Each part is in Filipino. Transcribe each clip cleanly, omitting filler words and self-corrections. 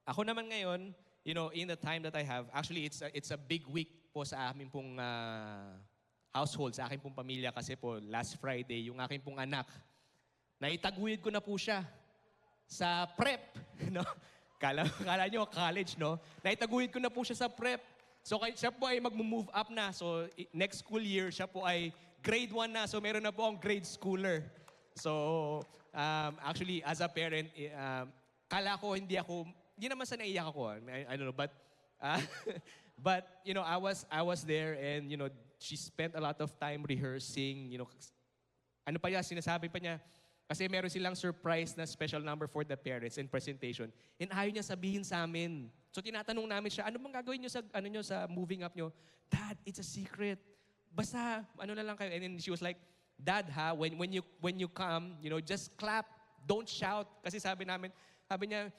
Ako naman ngayon, in the time that I have, actually it's a big week po sa amin pong household, sa aking pong pamilya kasi po last Friday, yung aking pong anak, naitaguyod ko na po siya sa prep, no? Kala nyo college, no? Naitaguyod ko na po siya sa prep. So siya po ay mag-move up na. So next school year, siya po ay grade 1 na. So meron na po akong grade schooler. So actually, as a parent, kala ko hindi naman sa naiyak ako. I don't know, but but I was there and she spent a lot of time rehearsing. Ano pa niya, sinasabi pa niya, kasi meron silang surprise na special number for the parents and presentation. And ayaw niya sabihin sa amin. So tinatanong namin siya, ano bang gagawin niyo sa moving up niyo? Dad, it's a secret. Basta, ano na lang kayo. And then she was like, Dad, when you come, just clap. Don't shout. Kasi sabi niya,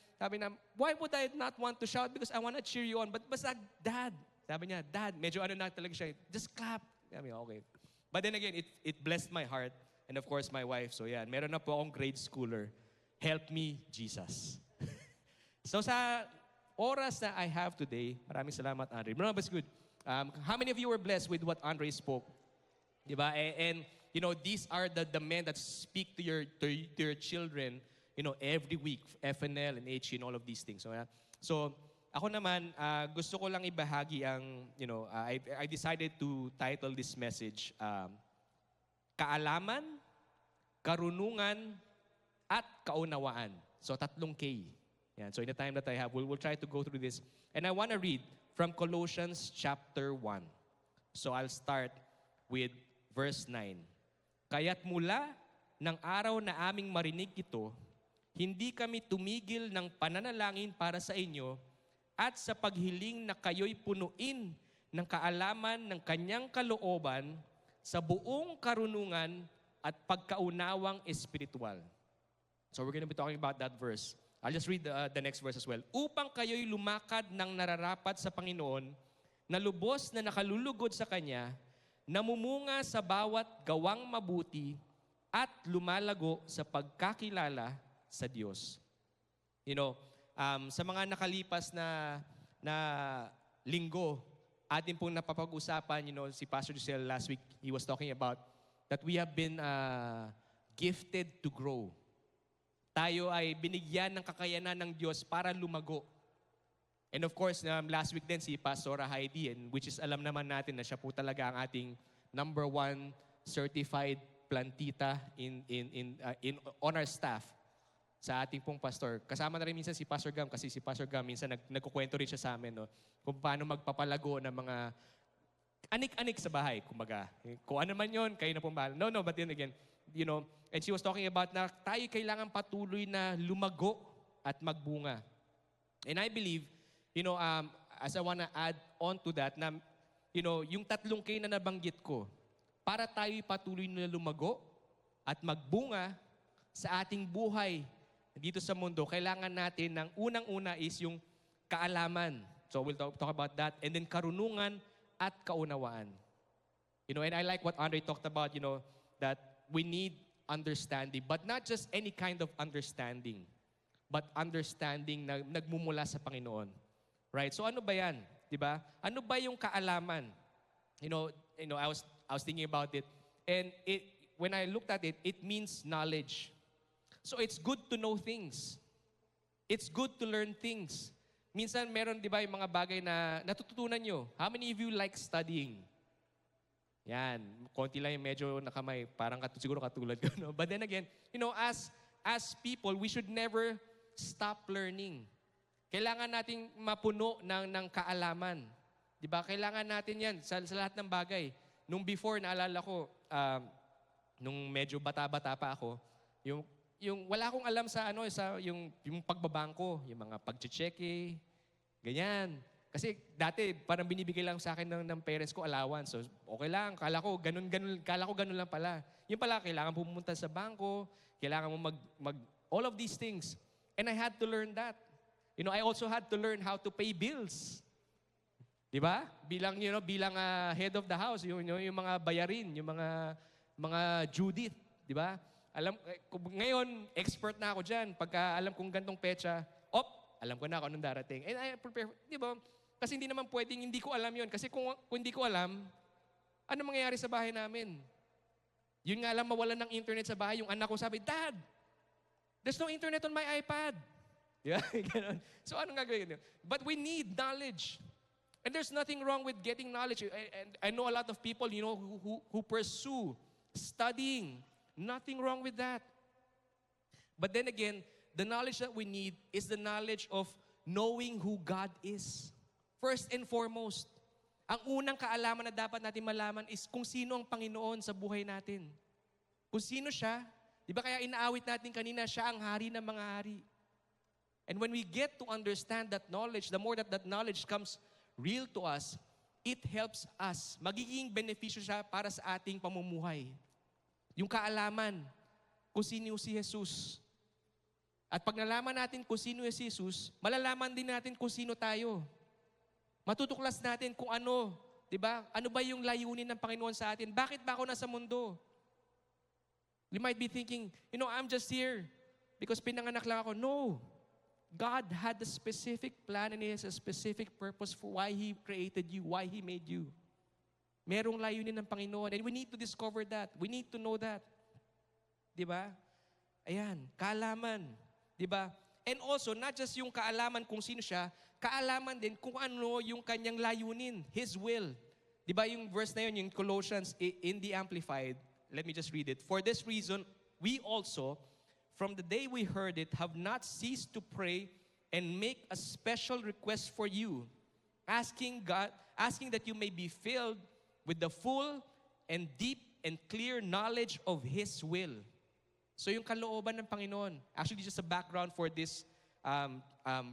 why would I not want to shout? Because I want to cheer you on. But basta, Dad. Sabi niya, Dad, medyo na talaga siya. Just clap. Sabi niya, okay. But then again, it blessed my heart. And of course, my wife. So yeah, meron na po akong grade schooler. Help me, Jesus. So sa oras na I have today, maraming salamat, Andre. No, but it's good. How many of you were blessed with what Andre spoke? Diba? And these are the men that speak to your children, every week, FNL and HE and all of these things. So ako naman, gusto ko lang ibahagi ang, I decided to title this message, kaalaman, karunungan, at kaunawaan. So, 3 K. Yan. So, in the time that I have, we'll try to go through this. And I want to read from Colossians chapter 1. So, I'll start with verse 9. Kaya't mula ng araw na aming marinig ito, hindi kami tumigil ng pananalangin para sa inyo at sa paghiling na kayo'y punuin ng kaalaman ng kanyang kalooban sa buong karunungan at pagkaunawang espiritual. So we're going to be talking about that verse. I'll just read the next verse as well. Upang kayo'y lumakad ng nararapat sa Panginoon, na lubos na nakalulugod sa Kanya, namumunga sa bawat gawang mabuti, at lumalago sa pagkakilala sa Diyos. Sa mga nakalipas na linggo, atin pong napapag-usapan, si Pastor Giselle last week, he was talking about that we have been gifted to grow. Tayo ay binigyan ng kakayanan ng Diyos para lumago. And of course, last week din si Pastor Heidi, which is alam naman natin na siya po talaga ang ating number 1 certified plantita on our staff sa ating pong pastor. Kasama na rin minsan si Pastor Gam kasi si Pastor Gam minsan nagkukwento rin siya sa amin kung paano magpapalago ng mga anik-anik sa bahay, kumbaga. Kung ano man yon, kayo na pong bahala. No, but then again, and she was talking about na tayo kailangan patuloy na lumago at magbunga. And I believe, as I wanna add on to that, na, yung 3 K na nabanggit ko, para tayo patuloy na lumago at magbunga sa ating buhay dito sa mundo, kailangan natin ng unang-una is yung kaalaman. So we'll talk about that. And then karunungan at kaunawaan. And I like what Andre talked about, that we need understanding. But not just any kind of understanding. But understanding na nagmumula sa Panginoon. Right? So ano ba yan? Diba? Ano ba yung kaalaman? I was thinking about it. And when I looked at it, it means knowledge. So it's good to know things. It's good to learn things. Minsan meron, di ba, yung mga bagay na natututunan nyo. How many of you like studying? Yan. Konti lang yung medyo nakamay. Parang siguro katulad ko. No? But then again, as people, we should never stop learning. Kailangan nating mapuno ng kaalaman. Di ba? Kailangan natin yan sa lahat ng bagay. Nung before, naalala ko, nung medyo bata-bata pa ako, yung wala akong alam sa yung pagbabangko, yung mga pagche-cheque, ganyan. Kasi dati parang binibigay lang sa akin ng parents ko allowance. So okay lang, kala ko ganun lang pala. Yung pala kailangan pumunta sa bangko, kailangan mo all of these things. And I had to learn that. I also had to learn how to pay bills. 'Di ba? Bilang head of the house, yung mga bayarin, yung mga Judith, 'di ba? Ngayon, expert na ako dyan. Pagka alam kong gantong petsa, alam ko na kung anong darating. And I prepare, di ba? Kasi hindi naman pwedeng hindi ko alam yon. Kasi kung hindi ko alam, ano mangyayari sa bahay namin? Yun nga lang, mawalan ng internet sa bahay. Yung anak ko sabi, Dad, there's no internet on my iPad. Di ba? Ganon. So anong gagawin nyo? But we need knowledge. And there's nothing wrong with getting knowledge. And I know a lot of people, who pursue studying. Nothing wrong with that. But then again, the knowledge that we need is the knowledge of knowing who God is. First and foremost, ang unang kaalaman na dapat natin malaman is kung sino ang Panginoon sa buhay natin. Kung sino siya, di ba kaya inaawit natin kanina, siya ang hari ng mga hari. And when we get to understand that knowledge, the more that knowledge comes real to us, it helps us. Magiging benepisyo siya para sa ating pamumuhay. Yung kaalaman, kung sino si Jesus. At pag nalaman natin kung sino si Jesus, malalaman din natin kung sino tayo. Matutuklas natin kung ano, di ba? Ano ba yung layunin ng Panginoon sa atin? Bakit ba ako nasa mundo? You might be thinking, I'm just here because pinanganak lang ako. No. God had a specific plan and He has a specific purpose for why He created you, why He made you. Merong layunin ng Panginoon and we need to discover that. We need to know that. Di ba? Ayan, kaalaman. Di ba? And also, not just yung kaalaman kung sino siya, kaalaman din kung ano yung kanyang layunin, His will. Di ba yung verse na yun, yung Colossians in the Amplified, let me just read it. For this reason, we also, from the day we heard it, have not ceased to pray and make a special request for you, asking that you may be filled with the full and deep and clear knowledge of His will. So yung kalooban ng Panginoon, actually just a background for this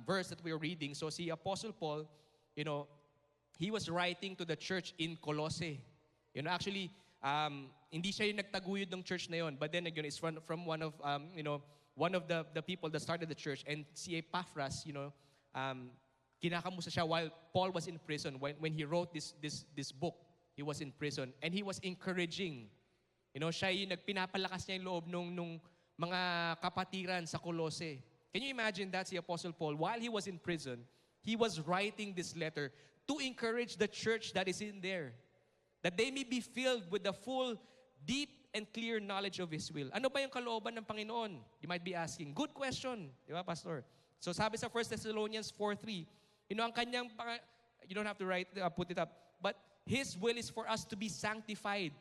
verse that we are reading. So si Apostle Paul, he was writing to the church in Colossae. Actually, hindi siya yung nagtaguyod ng church na yon, but then again, it's from one of the people that started the church. And si Epaphras, kinakamusta siya while Paul was in prison. When he wrote this book, he was in prison. And he was encouraging. Siya yung nagpinapalakas niya yung loob nung mga kapatiran sa Colossae. Can you imagine that, si Apostle Paul, while he was in prison, he was writing this letter to encourage the church that is in there. That they may be filled with the full, deep, and clear knowledge of His will. Ano ba yung kalooban ng Panginoon? You might be asking. Good question. Di ba, Pastor? So sabi sa 1 Thessalonians 4:3, ang kanyang, you don't have to put it up, but His will is for us to be sanctified.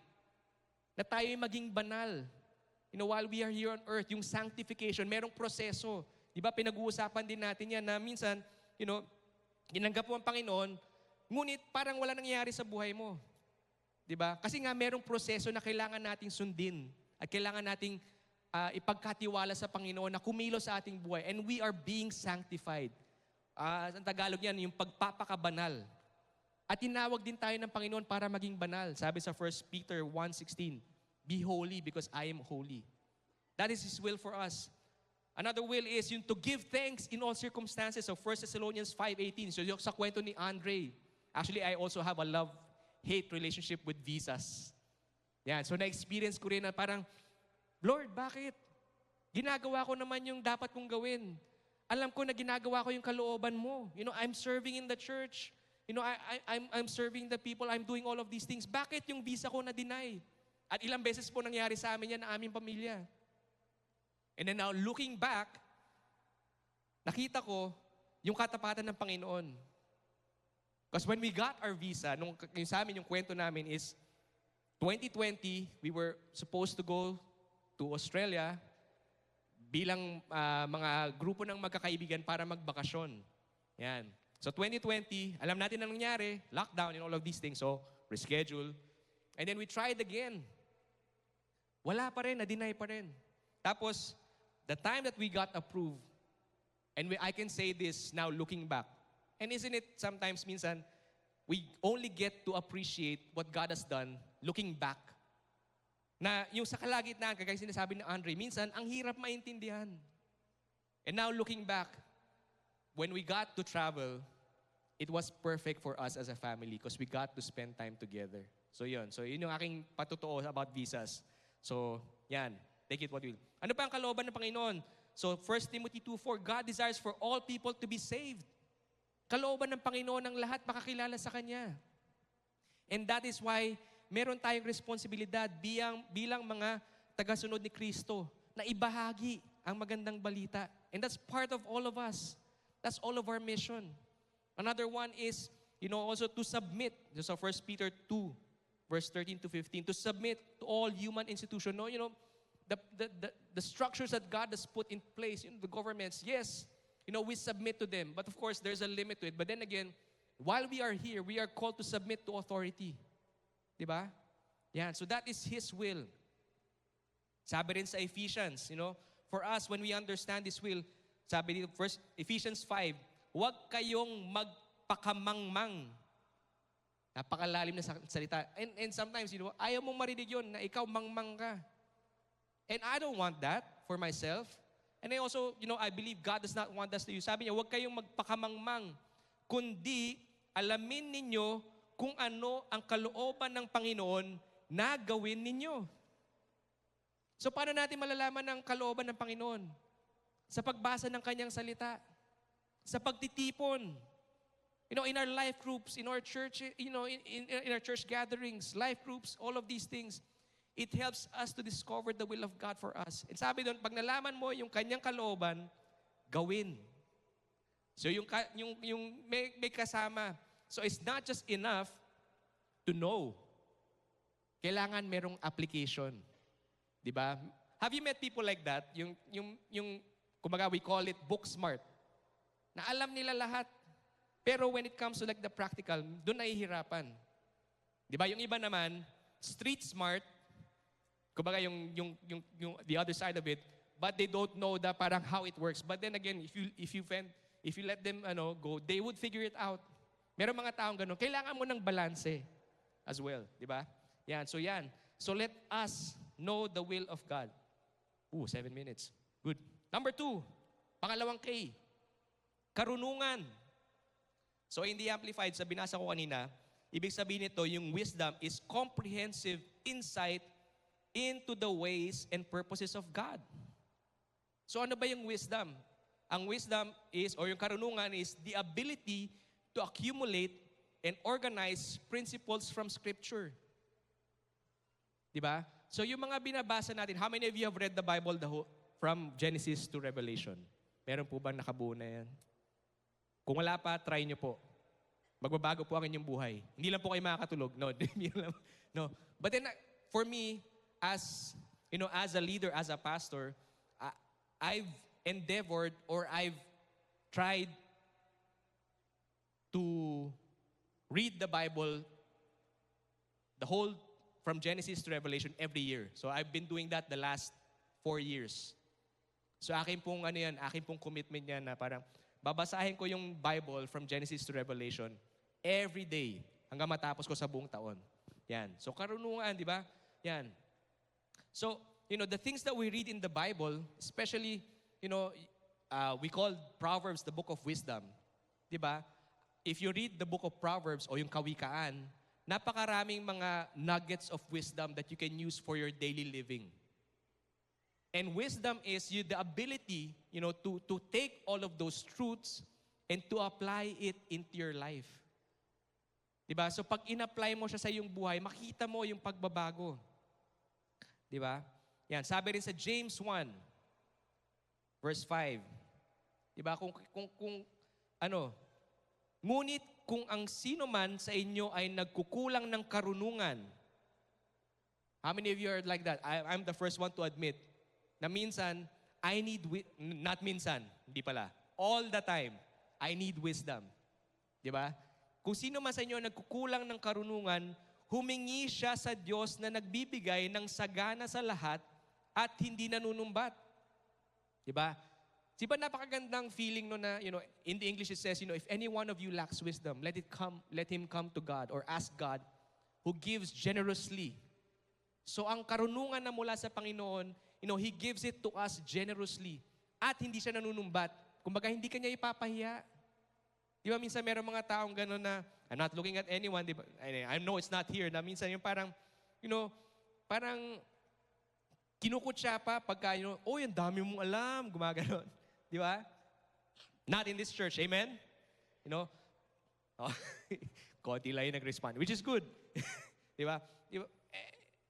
Na tayo'y maging banal. While we are here on earth, yung sanctification, merong proseso. Di ba, pinag-uusapan din natin yan na minsan, ginanggap mo ang Panginoon, ngunit parang wala nangyayari sa buhay mo. Di ba? Kasi nga merong proseso na kailangan nating sundin at kailangan nating ipagkatiwala sa Panginoon na kumilos sa ating buhay. And we are being sanctified. Sa Tagalog yan, yung pagpapakabanal. At tinawag din tayo ng Panginoon para maging banal. Sabi sa 1 Peter 1:16, be holy because I am holy. That is His will for us. Another will is yung to give thanks in all circumstances. So 1 Thessalonians 5:18. So yung sa kwento ni Andre, actually I also have a love-hate relationship with visas. Yan. So na-experience ko rin na parang, Lord, bakit? Ginagawa ko naman yung dapat kong gawin. Alam ko na ginagawa ko yung kalooban mo. I'm serving in the church. I'm serving the people. I'm doing all of these things. Bakit yung visa ko na-deny? At ilang beses po nangyari sa amin yan na aming pamilya. And then now, looking back, nakita ko yung katapatan ng Panginoon. Because when we got our visa, yung sa amin, yung kwento namin is, 2020, we were supposed to go to Australia bilang mga grupo ng magkakaibigan para magbakasyon. Yan. So 2020, alam natin na nangyari, lockdown and all of these things, so reschedule. And then we tried again. Wala pa rin, na-deny pa rin. Tapos, the time that we got approved, and I can say this now looking back, and isn't it sometimes minsan, we only get to appreciate what God has done looking back. Na yung sa kalagitnaan, kagaya sinasabi ni Andre, minsan, ang hirap maintindihan. And now looking back, when we got to travel, it was perfect for us as a family because we got to spend time together. So yun yung aking patotoo about visas. So yan, take it what will. Ano pa ang kalooban ng Panginoon? So 1 Timothy 2:4, God desires for all people to be saved. Kalooban ng Panginoon ang lahat makakilala sa Kanya. And that is why meron tayong responsibilidad bilang mga tagasunod ni Kristo na ibahagi ang magandang balita. And that's part of all of us. That's all of our mission. Another one is, also to submit. So 1 Peter 2, verse 13 to 15, to submit to all human institutions. No, the structures that God has put in place, the governments, yes, we submit to them. But of course, there's a limit to it. But then again, while we are here, we are called to submit to authority. Diba? Yan. So that is His will. Sabi rin sa Ephesians, for us, when we understand this will, sabi dito, first, Ephesians 5, huwag kayong magpakamangmang. Napakalalim na salita. And sometimes, ayaw mong marinig yun na ikaw mangmang ka. And I don't want that for myself. And I also, I believe God does not want us to use. Sabi niya, huwag kayong magpakamangmang, kundi alamin ninyo kung ano ang kalooban ng Panginoon na gawin ninyo. So paano natin malalaman ang kalooban ng Panginoon? Sa pagbasa ng Kanyang salita. Sa pagtitipon. In our life groups, in our church, in our church gatherings, life groups, all of these things, it helps us to discover the will of God for us. And sabi doon, pag nalaman mo yung Kanyang kalooban, gawin. So yung may kasama. So it's not just enough to know. Kailangan merong application. Diba? Have you met people like that? Kumbaga we call it book smart. Na alam nila lahat. Pero when it comes to like the practical, doon nahihirapan. Diba? Yung iba naman, street smart, kumbaga yung the other side of it, but they don't know the parang how it works. But then again, if you let them go, they would figure it out. Meron mga taong ganun. Kailangan mo ng balanse as well, di ba? Yan. So let us know the will of God. 7 minutes. Good. Number 2, pangalawang K, karunungan. So in the Amplified, sa binasa ko kanina, ibig sabihin nito, yung wisdom is comprehensive insight into the ways and purposes of God. So ano ba yung wisdom? Ang wisdom is, or yung karunungan is, the ability to accumulate and organize principles from Scripture. Diba? So yung mga binabasa natin, how many of you have read the Bible from Genesis to Revelation? Meron po bang nakabuo na yan? Kung wala pa, try nyo po. Magbabago po ang inyong buhay. Hindi lang po kayo makakatulog. No. But then, for me, as a leader, as a pastor, I've endeavored or I've tried to read the Bible, the whole, from Genesis to Revelation every year. So I've been doing that the last 4 years. So akin pong commitment yan na parang babasahin ko yung Bible from Genesis to Revelation every day hanggang matapos ko sa buong taon. Yan. So karunungan, di ba? Yan. So, the things that we read in the Bible, especially, we call Proverbs the book of wisdom. Di ba? If you read the book of Proverbs o yung Kawikaan, napakaraming mga nuggets of wisdom that you can use for your daily living. And wisdom is the ability, to take all of those truths and to apply it into your life. Diba? So pag in-apply mo siya sa iyong buhay, makita mo yung pagbabago. Diba? Yan, sabi rin sa James 1, verse 5. Diba? Ngunit kung ang sino man sa inyo ay nagkukulang ng karunungan, how many of you are like that? I'm the first one to admit na minsan, not minsan, hindi pala, all the time, I need wisdom. Di ba? Kung sino man sa inyo nagkukulang ng karunungan, humingi siya sa Diyos na nagbibigay ng sagana sa lahat at hindi nanunumbat. Di ba? Di ba napakagandang feeling no na, in the English it says, if any one of you lacks wisdom, let him come to God or ask God who gives generously. So ang karunungan na mula sa Panginoon, He gives it to us generously at hindi siya nanunumbat. Kumbaga, hindi kanya ipapahiya. Di ba minsan meron mga taong gano'n na, I'm not looking at anyone, di ba? I know it's not here, na minsan yung parang, parang kinukutsa pa pagka, oh, yung dami mong alam, gumaganon. Di ba? Not in this church, amen? Oh, konti lang yung nag-respond, which is good. Di ba?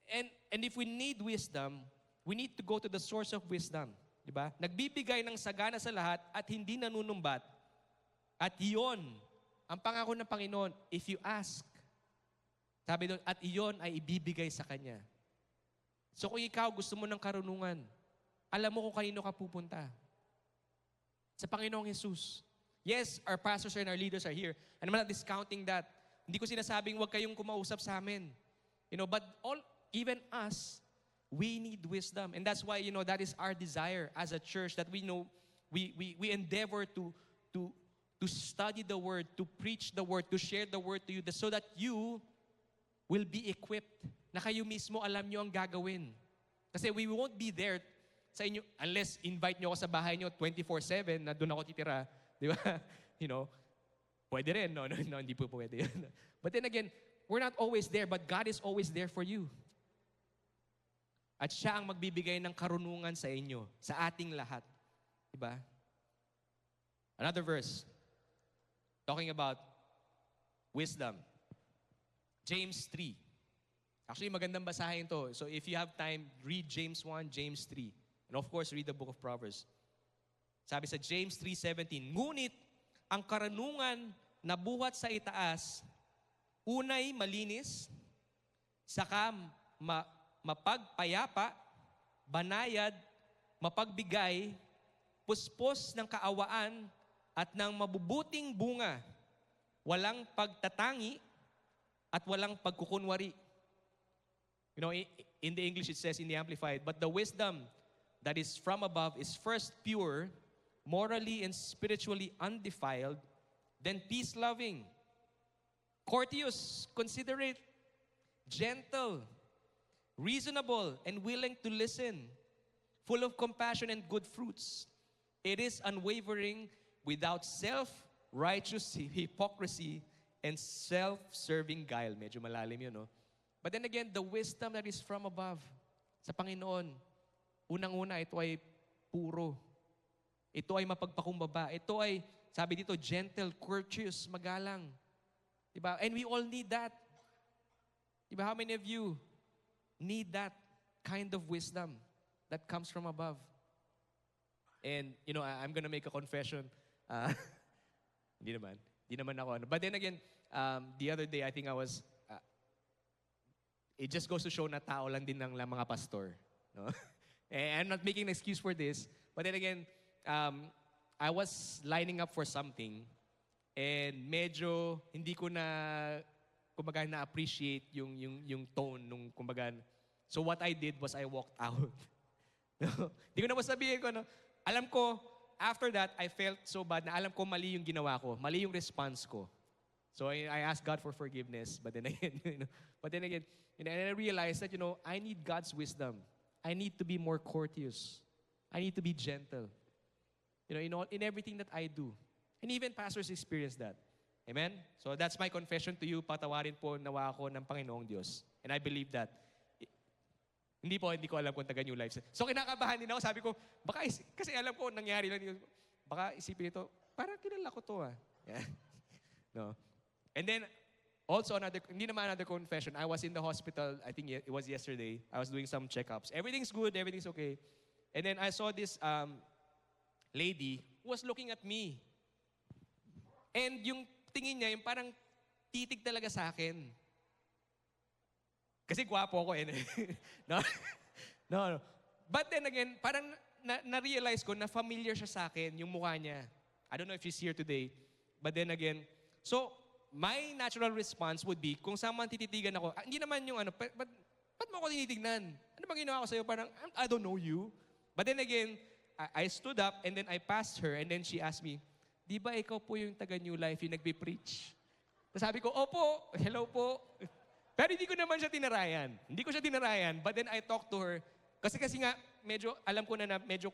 And if we need wisdom, we need to go to the source of wisdom. Di ba? Nagbibigay ng sagana sa lahat at hindi nanunumbat. At iyon, ang pangako ng Panginoon, if you ask, sabi doon, at iyon ay ibibigay sa Kanya. So kung ikaw gusto mo ng karunungan, alam mo kung kanino ka pupunta. Sa Panginoong Jesus. Yes, our pastors and our leaders are here. And I'm not discounting that. Hindi ko sinasabing huwag kayong kumausap sa amin. But even us, we need wisdom. And that's why, that is our desire as a church, that we endeavor to study the Word, to preach the Word, to share the Word to you, so that you will be equipped, na kayo mismo alam nyo ang gagawin. Kasi we won't be there sa inyo, unless invite nyo ako sa bahay nyo 24/7, na doon ako titira. Di ba? Pwede rin. No, hindi po pwede yun. But then again, we're not always there, but God is always there for you. At siya ang magbibigay ng karunungan sa inyo, sa ating lahat. Diba? Another verse, talking about wisdom. James 3. Actually, magandang basahin to. So if you have time, read James 1, James 3. And of course, read the book of Proverbs. Sabi sa James 3:17, ngunit ang karunungan na buhat sa itaas, unay malinis, saka mapagpayapa, banayad, mapagbigay, puspos ng kaawaan at ng mabubuting bunga, walang pagtatangi at walang pagkukunwari. In the English it says in the Amplified, but the wisdom that is from above is first pure, morally and spiritually undefiled, then peace-loving, courteous, considerate, gentle, reasonable, and willing to listen, full of compassion and good fruits. It is unwavering, without self-righteous hypocrisy, and self-serving guile. Medyo malalim yun, no? But then again, the wisdom that is from above, sa Panginoon, unang-una, ito ay puro. Ito ay mapagpakumbaba. Ito ay, sabi dito, gentle, courteous, magalang. Diba? And we all need that. Diba? How many of you need that kind of wisdom that comes from above? And, I'm gonna make a confession. Hindi naman ako. But then again, the other day, I think I was, it just goes to show na tao lang din ng mga pastor. No? And I'm not making an excuse for this. But then again, I was lining up for something and medyo hindi ko na kumbaga na-appreciate yung tone nung kumbaga. So what I did was I walked out. Hindi ko na masabihin ko, no? Alam ko, after that, I felt so bad na alam ko mali yung ginawa ko, mali yung response ko. So I asked God for forgiveness, but then again, and I realized that, I need God's wisdom. I need to be more courteous. I need to be gentle. In everything that I do. And even pastors experience that. Amen? So that's my confession to you. Patawarin po nawa ako ng Panginoong Diyos. And I believe that. Hindi ko alam kung taga New Life. So kinakabahan din ako. Sabi ko, baka, kasi alam ko, nangyari lang yun. Baka isipin ito, parang kilala ko to ah. Yeah. No. And then, also hindi naman another confession. I was in the hospital, I think it was yesterday. I was doing some checkups. Everything's good, everything's okay. And then I saw this lady who was looking at me. And yung tingin niya, yung parang titig talaga sa akin. Kasi gwapo ako eh. No? No. But then again, parang na-realize ko na familiar siya sa akin, yung mukha niya. I don't know if she's here today. But then again, so my natural response would be, kung saan man tititigan ako, hindi naman yung ba't mo ako tinitignan? Ano bang ginawa ko sa'yo? Parang, I don't know you. But then again, I stood up and then I passed her and then she asked me, di ba ikaw po yung taga New Life, yung nagbe-preach? Sabi ko, opo, hello po. Pero hindi ko naman siya tinarayan. Hindi ko siya tinarayan. But then I talked to her. Kasi nga, medyo, alam ko na medyo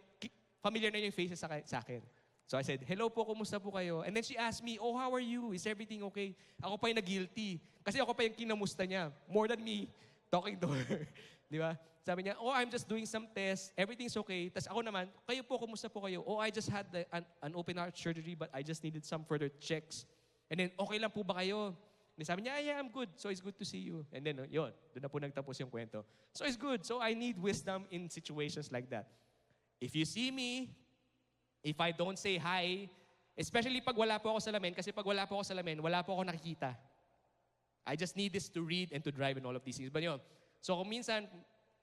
familiar na yung faces sa akin. So I said, hello po, kumusta po kayo? And then she asked me, oh, how are you? Is everything okay? Ako pa yung nag-guilty. Kasi ako pa yung kinamusta niya. More than me talking to her. Di ba? Sabi niya, oh, I'm just doing some tests. Everything's okay. Tapos ako naman, kayo po, kumusta po kayo? Oh, I just had an open heart surgery but I just needed some further checks. And then, okay lang po ba kayo? And sabi niya, yeah, I'm good. So it's good to see you. And then, yun, doon na po nagtapos yung kwento. So it's good. So I need wisdom in situations like that. If you see me, if I don't say hi, especially pag wala po ako sa lamin, kasi pag wala po ako sa lamin, wala po ako nakikita. I just need this to read and to drive and all of these things. But yun, so kung minsan,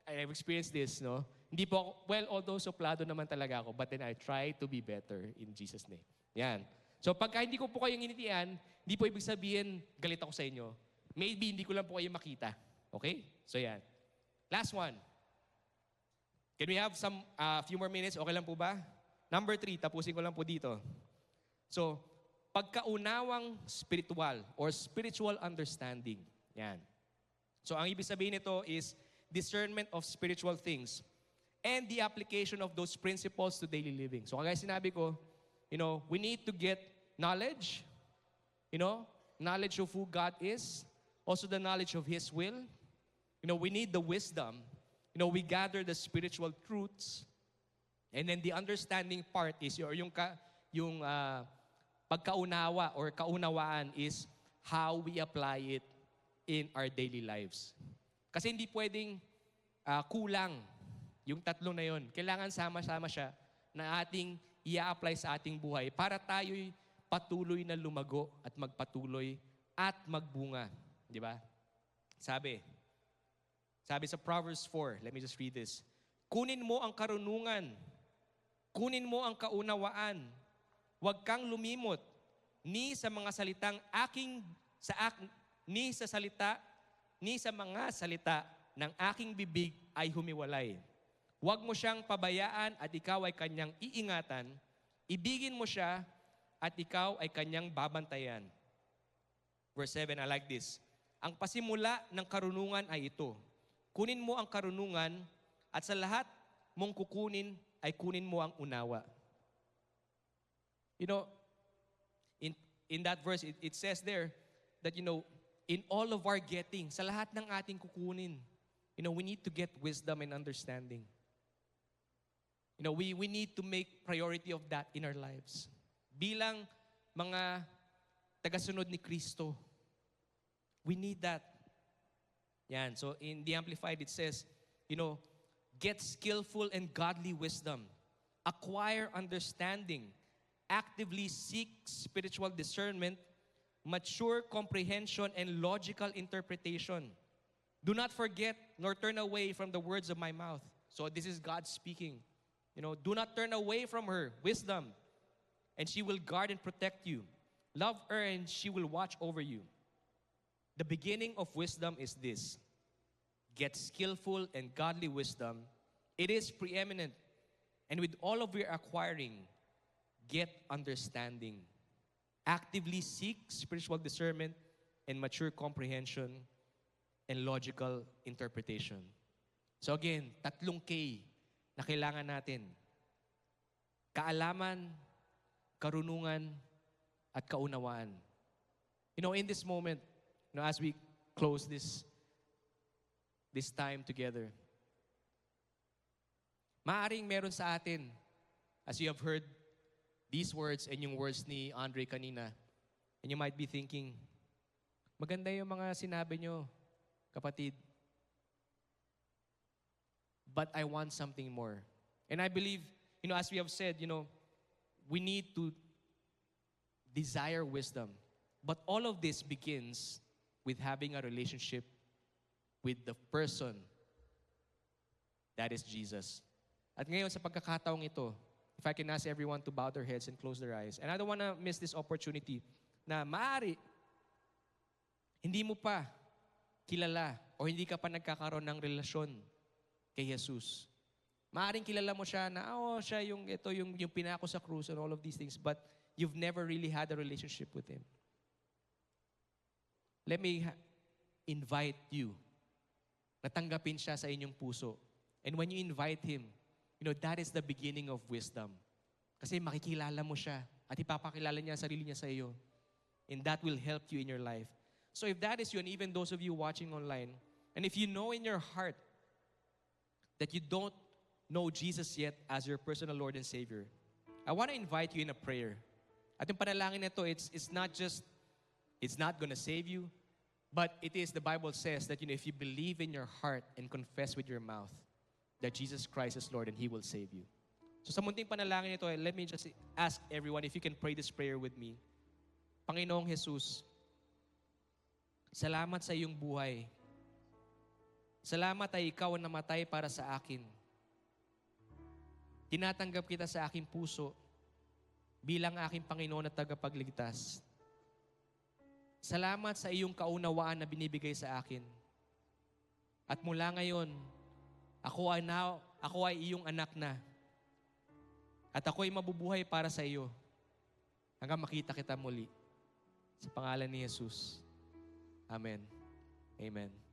I've experienced this, no? Hindi po ako, well, although suplado naman talaga ako, but then I try to be better in Jesus' name. Yan. So pagka hindi ko po kayong initian, hindi po ibig sabihin, galit ako sa inyo. Maybe hindi ko lang po kayo makita. Okay? So yan. Last one. Can we have some few more minutes? Okay lang po ba? Number 3, tapusin ko lang po dito. So, pagkaunawang spiritual or spiritual understanding. Yan. So, ang ibig sabihin nito is discernment of spiritual things and the application of those principles to daily living. So, kagaya sinabi ko, we need to get knowledge, knowledge of who God is, also the knowledge of His will. We need the wisdom. We gather the spiritual truths. And then the understanding part is, yung pagkaunawa or kaunawaan is how we apply it in our daily lives. Kasi hindi pwedeng kulang yung tatlo na yon. Kailangan sama-sama siya na ating i-apply sa ating buhay para tayo'y patuloy na lumago at magpatuloy at magbunga. Di ba? Sabi sa Proverbs 4, let me just read this. Kunin mo ang karunungan, kunin mo ang kaunawaan, huwag kang lumimot, ni sa mga salitang ni sa mga salita ng aking bibig ay humiwalay. Huwag mo siyang pabayaan at ikaw ay kanyang iingatan. Ibigin mo siya at ikaw ay kanyang babantayan. Verse 7, I like this. Ang pasimula ng karunungan ay ito. Kunin mo ang karunungan at sa lahat mong kukunin ay kunin mo ang unawa. In that verse, it says there that, in all of our getting, sa lahat ng ating kukunin, we need to get wisdom and understanding. We need to make priority of that in our lives. Bilang mga tagasunod ni Kristo, we need that. Yan. So in the Amplified, it says, get skillful and godly wisdom. Acquire understanding. Actively seek spiritual discernment, mature comprehension, and logical interpretation. Do not forget nor turn away from the words of my mouth. So this is God speaking. Do not turn away from her wisdom, and she will guard and protect you. Love her, and she will watch over you. The beginning of wisdom is this. Get skillful and godly wisdom. It is preeminent. And with all of your acquiring, get understanding. Actively seek spiritual discernment and mature comprehension and logical interpretation. So again, 3 K na kailangan natin. Kaalaman, karunungan, at kaunawaan. In this moment, as we close this time together, maaring meron sa atin, as you have heard these words and yung words ni Andre kanina, and you might be thinking, maganda yung mga sinabi nyo, kapatid, but I want something more. And I believe, as we have said, we need to desire wisdom. But all of this begins with having a relationship with the person that is Jesus. At ngayon, sa pagkakataong ito, if I can ask everyone to bow their heads and close their eyes. And I don't want to miss this opportunity na maaari, hindi mo pa kilala o hindi ka pa nagkakaroon ng relasyon kay Jesus. Maaring kilala mo siya na, siya yung pinako sa krus and all of these things, but you've never really had a relationship with Him. Let me invite you na tanggapin siya sa inyong puso. And when you invite Him, that is the beginning of wisdom. Kasi makikilala mo siya at ipapakilala niya sarili niya sa iyo. And that will help you in your life. So if that is you, and even those of you watching online, and if you know in your heart that you don't know Jesus yet as your personal Lord and Savior, I want to invite you in a prayer. At yung panalangin na ito, it's not gonna save you, but it is, the Bible says that, if you believe in your heart and confess with your mouth that Jesus Christ is Lord, and He will save you. So sa munting panalangin ito, let me just ask everyone if you can pray this prayer with me. Panginoong Jesus, salamat sa iyong buhay. Salamat ay ikaw ang namatay para sa akin. Tinatanggap kita sa aking puso bilang aking Panginoon at tagapagligtas. Salamat sa iyong kaunawaan na binibigay sa akin. At mula ngayon, ako ay iyong anak na. At ako ay mabubuhay para sa iyo hanggang makita kita muli. Sa pangalan ni Jesus. Amen. Amen.